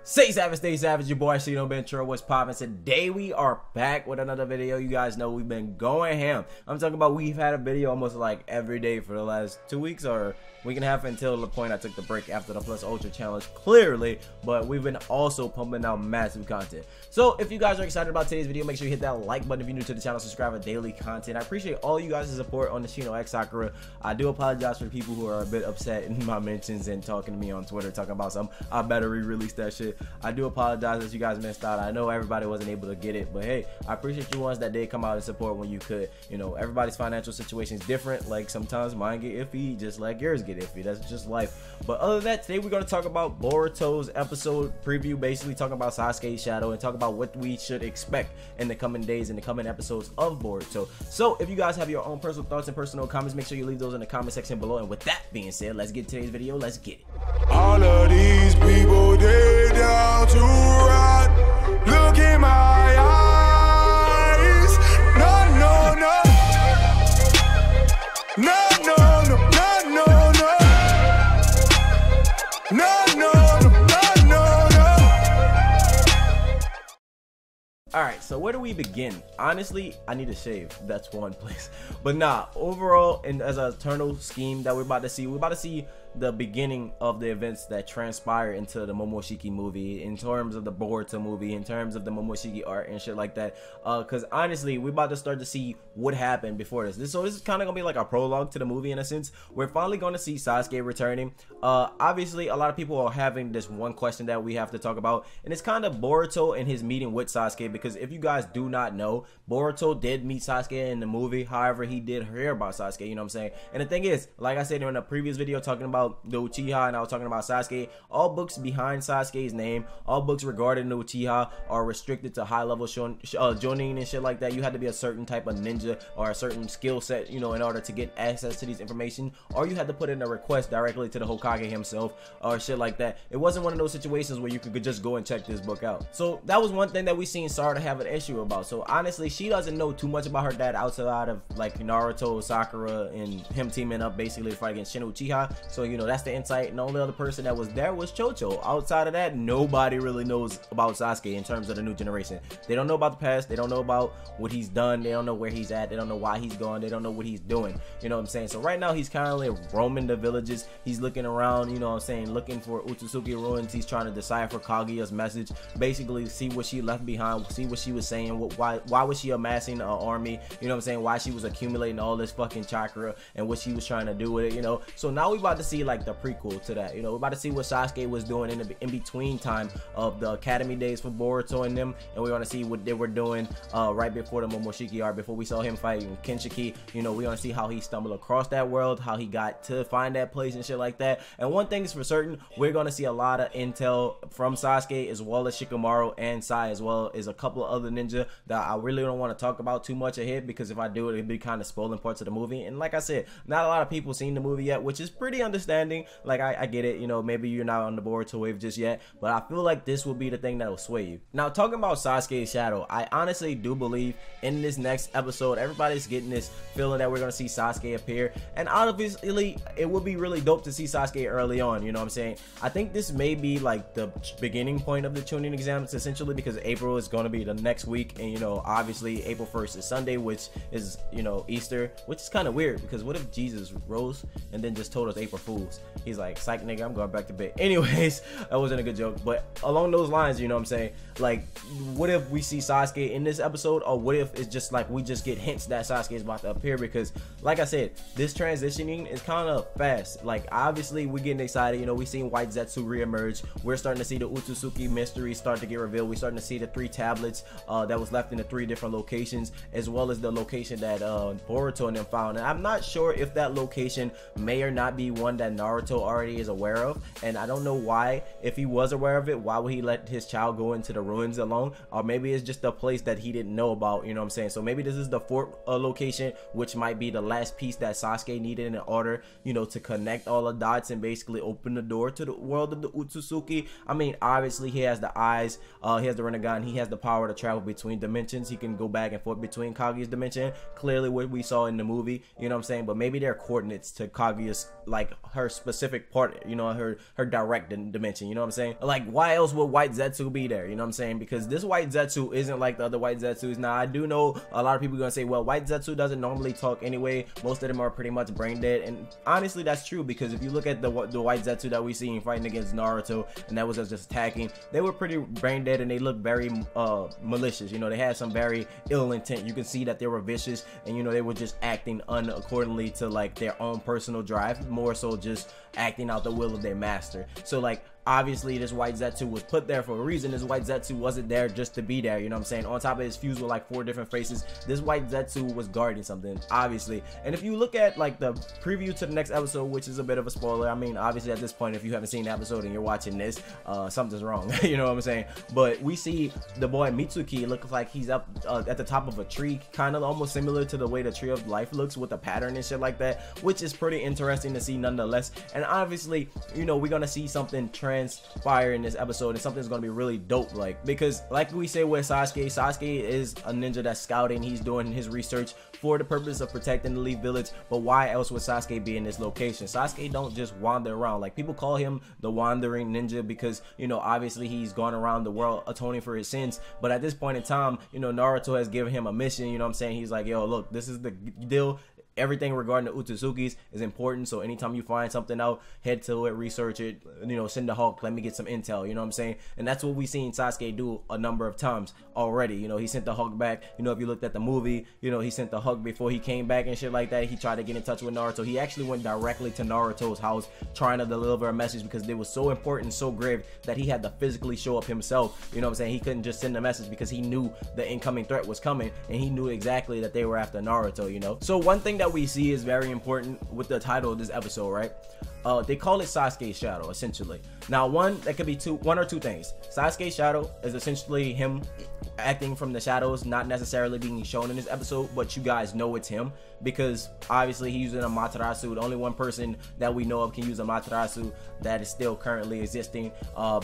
Stay savage, your boy ShinoBeenTrill, what's poppin'? Today we are back with another video. You guys know we've been going ham. I'm talking about we've had a video almost like every day for the last 2 weeks or week and a half until the point I took the break after the Plus Ultra challenge, clearly. But we've been also pumping out massive content. So if you guys are excited about today's video, make sure you hit that like button. If you're new to the channel, subscribe for daily content. I appreciate all you guys' support on the Shino X Sakura. I do apologize for the people who are a bit upset in my mentions and talking to me on Twitter talking about some I better re-release that shit. I do apologize that you guys missed out. I know everybody wasn't able to get it, but hey, I appreciate you ones that did come out and support when you could. You know, everybody's financial situation is different. Like sometimes mine get iffy, just like yours get iffy. That's just life. But other than that, today we're going to talk about Boruto's episode preview, basically talking about Sasuke's shadow and talk about what we should expect in the coming days, in the coming episodes of Boruto. So if you guys have your own personal thoughts and personal comments, make sure you leave those in the comment section below. And with that being said, let's get to today's video. Let's get it. All of these people, they down to ride. Look in my eyes. No, no, no. No, no, no, no, no, no. No, no, no, no, no. Alright, so where do we begin? Honestly, I need a shave. That's one place. But nah, overall, and as an eternal scheme that we're about to see the beginning of the events that transpire into the Momoshiki movie, in terms of the Boruto movie, in terms of the Momoshiki Arc and shit like that. Because honestly, we're about to start to see what happened before this. So this is kind of gonna be like a prologue to the movie in a sense. We're finally gonna see Sasuke returning. Obviously, a lot of people are having this one question that we have to talk about, and it's kind of Boruto and his meeting with Sasuke. Because if you guys do not know, Boruto did meet Sasuke in the movie. However, he did hear about Sasuke, you know what I'm saying? And the thing is, like I said in a previous video talking about the Uchiha, and I was talking about Sasuke, all books behind Sasuke's name, all books regarding the Uchiha are restricted to high level jonin and shit like that. You had to be a certain type of ninja or a certain skill set, you know, in order to get access to these information, or you had to put in a request directly to the Hokage himself or shit like that. It wasn't one of those situations where you could just go and check this book out. So that was one thing that we seen Sarah have an issue about. So honestly, she doesn't know too much about her dad outside of like Naruto, Sakura, and him teaming up basically to fight against Shin Uchiha. So you know, that's the insight. And the only other person that was there was Chocho. Outside of that, nobody really knows about Sasuke in terms of the new generation. They don't know about the past. They don't know about what he's done. They don't know where he's at. They don't know why he's gone. They don't know what he's doing. You know what I'm saying? So right now he's currently roaming the villages. He's looking around, you know what I'm saying, looking for Otsutsuki ruins. He's trying to decipher Kaguya's message, basically see what she left behind, see what she was saying, why was she amassing an army, you know what I'm saying, why she was accumulating all this fucking chakra and what she was trying to do with it, you know. So now we about to see like the prequel to that, you know. We're about to see what Sasuke was doing in between time of the academy days for Boruto and them, and we're gonna see what they were doing right before the Momoshiki Arc, before we saw him fighting Kinshiki. You know, we're gonna see how he stumbled across that world, how he got to find that place and shit like that. And one thing is for certain, we're gonna see a lot of intel from Sasuke, as well as Shikamaru and Sai, as well as a couple of other ninja that I really don't want to talk about too much ahead, because if I do, it'd be kind of spoiling parts of the movie. And like I said, not a lot of people seen the movie yet, which is pretty understanding. Like I get it, you know, maybe you're not on the Boruto wave just yet, but I feel like this will be the thing that will sway you. Now, talking about Sasuke's shadow, I honestly do believe in this next episode, everybody's getting this feeling that we're gonna see Sasuke appear, and obviously it would be really dope to see Sasuke early on, you know what I'm saying? I think this may be like the beginning point of the tuning exams, essentially, because April is going to be the next week, and you know, obviously April 1st is Sunday, which is, you know, Easter, which is kind of weird, because what if Jesus rose and then just told us April Fools? He's like, psych nigga, I'm going back to bed. Anyways, that wasn't a good joke, but along those lines, you know what I'm saying, like, what if we see Sasuke in this episode, or what if it's just like we just get hints that Sasuke is about to appear? Because like I said, this transitioning is kind of fast. Like obviously we're getting excited, you know, we seen White Zetsu reemerge, we're starting to see the Otsutsuki mystery start to get revealed, we're starting to see the 3 tablets that was left in the 3 different locations, as well as the location that Boruto and them found. And I'm not sure if that location may or not be one that Naruto already is aware of, and I don't know why. If he was aware of it, why would he let his child go into the ruins alone? Or maybe it's just a place that he didn't know about, you know what I'm saying? So maybe this is the 4th location, which might be the last piece that Sasuke needed in order, you know, to connect all the dots and basically open the door to the world of the Otsutsuki. I mean, obviously he has the eyes, he has the Rinnegan, he has the power to travel between dimensions, he can go back and forth between Kaguya's dimension, clearly what we saw in the movie, you know what I'm saying? But maybe they're coordinates to Kaguya's like her specific part, you know, her direct dimension, you know what I'm saying? Like, why else would white Zetsu be there, you know what I'm saying? Because this white Zetsu isn't like the other white Zetsus. Now, I do know a lot of people are gonna say, well, white Zetsu doesn't normally talk anyway. Most of them are pretty much brain dead, and honestly, that's true, because if you look at the white Zetsu that we seen fighting against Naruto, and that was us just attacking, they were pretty brain dead, and they looked very malicious, you know, they had some very ill intent. You can see that they were vicious, and you know, they were just acting accordingly to like their own personal drive, more so just acting out the will of their master. So like, obviously this white Zetsu was put there for a reason. This white Zetsu wasn't there just to be there, you know what I'm saying? On top of his fuse with like 4 different faces, this white Zetsu was guarding something, obviously. And if you look at like the preview to the next episode, which is a bit of a spoiler, I mean, obviously at this point, if you haven't seen the episode and you're watching this, something's wrong, you know what I'm saying? But we see the boy Mitsuki looks like he's up at the top of a tree, kind of almost similar to the way the Tree of Life looks, with the pattern and shit like that, which is pretty interesting to see nonetheless. And obviously, you know, we're gonna see something transpire in this episode, and something's gonna be really dope, like, because like we say with Sasuke is a ninja that's scouting. He's doing his research for the purpose of protecting the Leaf Village, but why else would Sasuke be in this location? Sasuke don't just wander around. Like, people call him the wandering ninja because, you know, obviously he's gone around the world atoning for his sins, but at this point in time, you know, Naruto has given him a mission, you know what I'm saying? He's like, yo, look, this is the deal. Everything regarding the Utsuzukis is important, so anytime you find something out, head to it, research it, you know, send the Hulk, let me get some intel, you know what I'm saying? And that's what we've seen Sasuke do a number of times already. You know, he sent the Hulk back, you know, if you looked at the movie, you know, he sent the Hulk before he came back and shit like that. He tried to get in touch with Naruto. He actually went directly to Naruto's house trying to deliver a message, because it was so important, so grave, that he had to physically show up himself, you know what I'm saying? He couldn't just send a message, because he knew the incoming threat was coming, and he knew exactly that they were after Naruto, you know? So one thing that we see is very important with the title of this episode, right? They call it Sasuke's shadow, essentially. Now, that could be one or two things. Sasuke's shadow is essentially him acting from the shadows, not necessarily being shown in this episode, but you guys know it's him, because obviously he's using a Matarasu. The only one person that we know of can use a Matarasu that is still currently existing,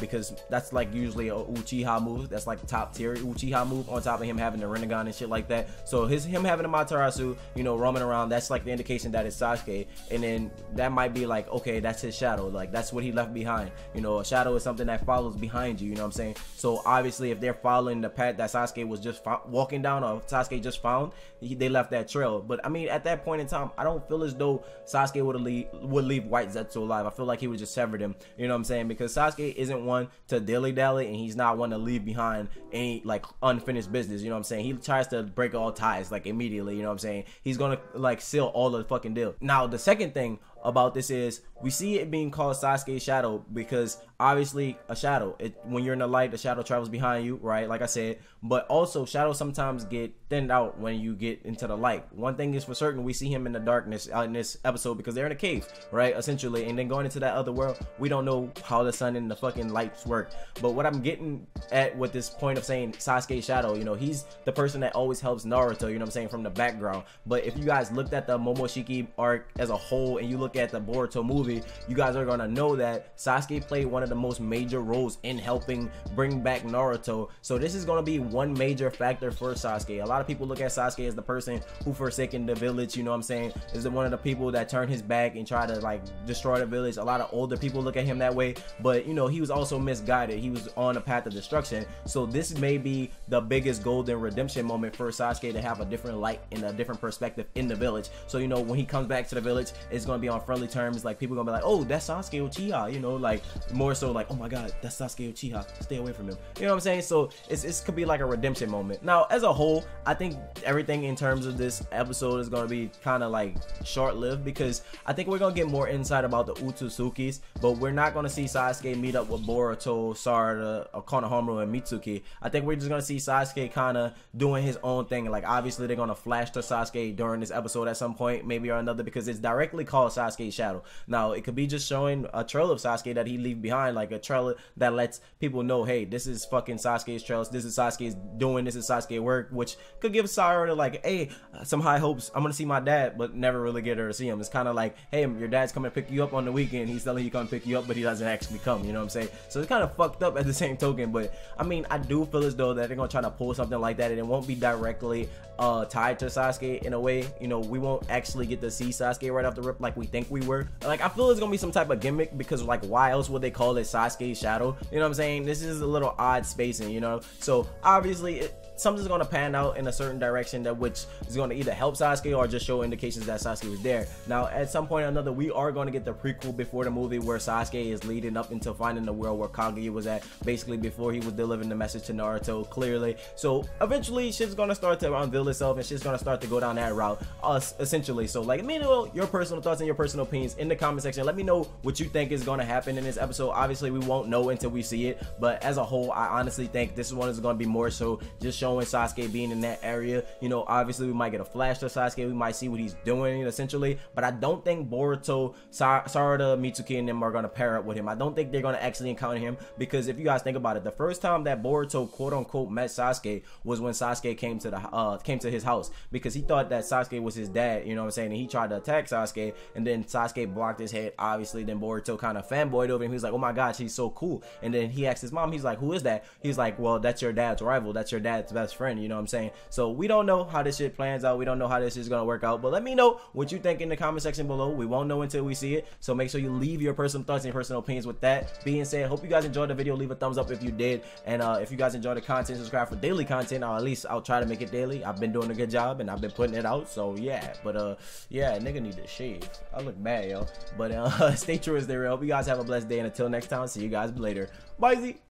because that's like usually a Uchiha move. That's like top tier Uchiha move, on top of him having the Rinnegan and shit like that. So him having a Matarasu, you know, roaming around, that's like the indication that it's Sasuke. And then that might be like, okay, that's his shadow, like that's what he left behind. You know, a shadow is something that follows behind you, you know what I'm saying? So obviously, if they're following the path that Sasuke was just walking down, or Sasuke just found, they left that trail. But I mean, at that point in time, I don't feel as though Sasuke would leave white Zetsu alive. I feel like he would just sever them, you know what I'm saying? Because Sasuke isn't one to dilly-dally, and he's not one to leave behind any like unfinished business, you know what I'm saying? He tries to break all ties like immediately, you know what I'm saying? He's gonna like seal all the fucking deal. Now, the second thing about this is we see it being called Sasuke's shadow, because obviously a shadow, when you're in the light, the shadow travels behind you, right? Like I said, but also shadows sometimes get thinned out when you get into the light. One thing is for certain, we see him in the darkness in this episode, because they're in a cave, right, essentially, and then going into that other world, we don't know how the sun and the fucking lights work. But what I'm getting at with this point of saying Sasuke's shadow, you know, he's the person that always helps Naruto, you know what I'm saying, from the background. But if you guys looked at the Momoshiki arc as a whole, and you look at the Boruto movie, you guys are gonna know that Sasuke played one of the most major roles in helping bring back Naruto. So this is gonna be one major factor for Sasuke. A lot of people look at Sasuke as the person who forsaken the village, you know what I'm saying, is one of the people that turned his back and tried to like destroy the village. A lot of older people look at him that way, but you know, he was also misguided. He was on a path of destruction. So this may be the biggest golden redemption moment for Sasuke, to have a different light and a different perspective in the village. So you know, when he comes back to the village, it's gonna be on friendly terms. Like, people gonna be like, oh, that's Sasuke Uchiha, you know, like more so like, oh my god, that's Sasuke Uchiha, stay away from him, you know what I'm saying? So it could be like a redemption moment. Now, as a whole, I think everything in terms of this episode is gonna be kind of like short-lived, because I think we're gonna get more insight about the Utsuzukis, but we're not gonna see Sasuke meet up with Boruto, Sarada, Konohamaru, and Mitsuki. I think we're just gonna see Sasuke kind of doing his own thing. Like, obviously they're gonna flash to Sasuke during this episode at some point, maybe or another, because it's directly called Sasuke's shadow. Now, it could be just showing a trail of Sasuke that he leave behind, like a trail that lets people know, hey, this is fucking Sasuke's trails, this is Sasuke's doing, this is Sasuke work, which could give Sarada like, hey, some high hopes, I'm gonna see my dad, but never really get her to see him. It's kind of like, hey, your dad's coming to pick you up on the weekend, he's telling you come pick you up, but he doesn't actually come, you know what I'm saying? So it's kind of fucked up at the same token. But I mean, I do feel as though that they're gonna try to pull something like that, and it won't be directly tied to Sasuke in a way. You know, we won't actually get to see Sasuke right off the rip like we think think we were. Like, I feel it's gonna be some type of gimmick, because like, why else would they call it Sasuke's shadow? You know what I'm saying? This is a little odd spacing, you know? So obviously something's gonna pan out in a certain direction, that which is gonna either help Sasuke or just show indications that Sasuke was there. Now, at some point or another, we are gonna get the prequel before the movie, where Sasuke is leading up into finding the world where Kage was at, basically before he was delivering the message to Naruto, clearly. So eventually shit's gonna start to unveil itself, and shit's gonna start to go down that route, essentially. So like, let me know your personal thoughts and your personal opinions in the comment section. Let me know what you think is gonna happen in this episode. Obviously we won't know until we see it, but as a whole, I honestly think this one is gonna be more so just showing Sasuke being in that area. You know, obviously we might get a flash of Sasuke, we might see what he's doing essentially, but I don't think Boruto, Sarada, Mitsuki and them are gonna pair up with him. I don't think they're gonna actually encounter him, because if you guys think about it, the first time that Boruto quote unquote met Sasuke was when Sasuke came to his house, because he thought that Sasuke was his dad, you know what I'm saying, and he tried to attack Sasuke, and then Sasuke blocked his head, obviously. Then Boruto kind of fanboyed over him. He was like, oh my gosh, he's so cool. And then he asked his mom, he's like, who is that? He's like, well, that's your dad's rival, that's your dad's best friend, you know what I'm saying? So we don't know how this shit plans out, we don't know how this is gonna work out, but let me know what you think in the comment section below. We won't know until we see it, so make sure you leave your personal thoughts and personal opinions. With that being said, hope you guys enjoyed the video. Leave a thumbs up if you did, and if you guys enjoyed the content, subscribe for daily content, or at least I'll try to make it daily. I've been doing a good job and I've been putting it out, so yeah. But yeah, nigga need to shave. I look bad, yo. But stay true as they real. Hope you guys have a blessed day, and until next time, see you guys later. Bye.